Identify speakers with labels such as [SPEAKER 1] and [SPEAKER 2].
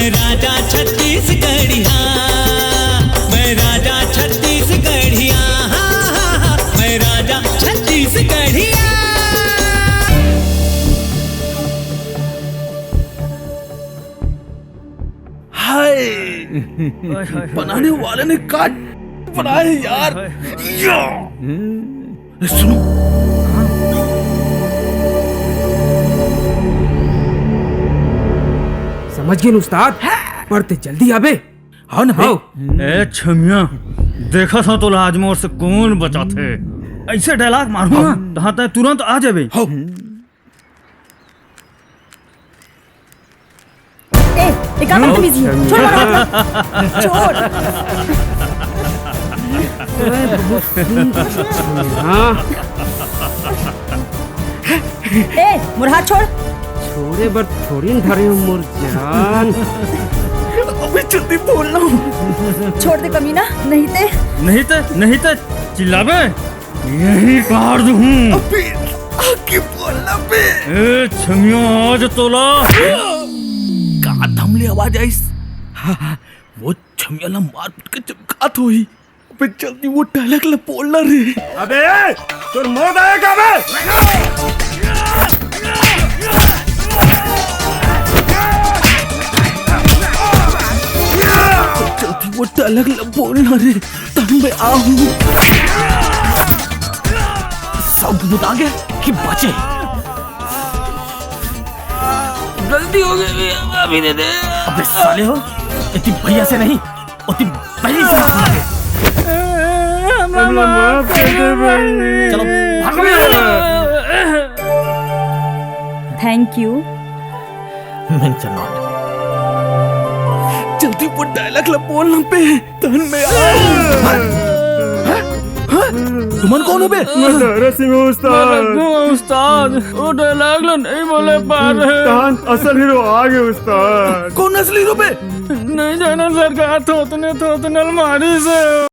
[SPEAKER 1] मैं राजा छत्तीसगढ़िया, मैं राजा छत्तीसगढ़िया, मैं राजा छत्तीसगढ़िया।
[SPEAKER 2] हाय, बनाने वाले ने काट बनाए यार। सुनो,
[SPEAKER 3] समझ गए उस्ताद, पढ़ते जल्दी आबे।
[SPEAKER 2] हाँ ना
[SPEAKER 3] हाँ।
[SPEAKER 4] ए छमिया, देखा था तो लाजमोर से कौन बचा थे। ऐसे डायलॉग मारूंगा हाँ तो तुरंत आ जाबे।
[SPEAKER 2] हाँ।
[SPEAKER 5] एक काम बदतमीजी है, छोड़ छोड़। ए मोर हाथ छोड़।
[SPEAKER 3] छोड़े बर थोड़ी न धरे हो मोर जान।
[SPEAKER 2] अबे जल्दी बोलना।
[SPEAKER 5] छोड़ दे कमीना,
[SPEAKER 4] नहीं ते चिल्लाबे, यही काट दूं।
[SPEAKER 2] अबे आगे बोलना बे।
[SPEAKER 4] ए छमिया आज तोला
[SPEAKER 2] कहाँ थमले आवाज आइस। वो छमियाला मार पीट के चमकात होई। अबे जल्दी वो डायलॉग ला बोलना रे।
[SPEAKER 3] अबे तुर मौत आएगा बे।
[SPEAKER 2] जल्दी वो डायलॉग ला बोलना रे, तब मैं आऊं। सब बता गया कि बचे।
[SPEAKER 3] गलती हो गई, अभी दे दे।
[SPEAKER 2] अबे साले हो, इतनी भैया से नहीं, उतनी पहली से मांगे।
[SPEAKER 3] माफ कर दे भाई।
[SPEAKER 2] चलो भागो।
[SPEAKER 5] Thank you.
[SPEAKER 2] Mention not. जल्दी वो डायलॉग ला बोलना पे, तन में तुमन कौन हो बे?
[SPEAKER 3] मदारा सिंह उस्ताद।
[SPEAKER 4] उस्ताद वो डायलॉग लो नहीं बोले पा रहे।
[SPEAKER 3] असल हीरो आ गए उस्ताद।
[SPEAKER 2] कौन असली हीरो बे?
[SPEAKER 4] नहीं जाना सरकार, थोतने अलमारी से।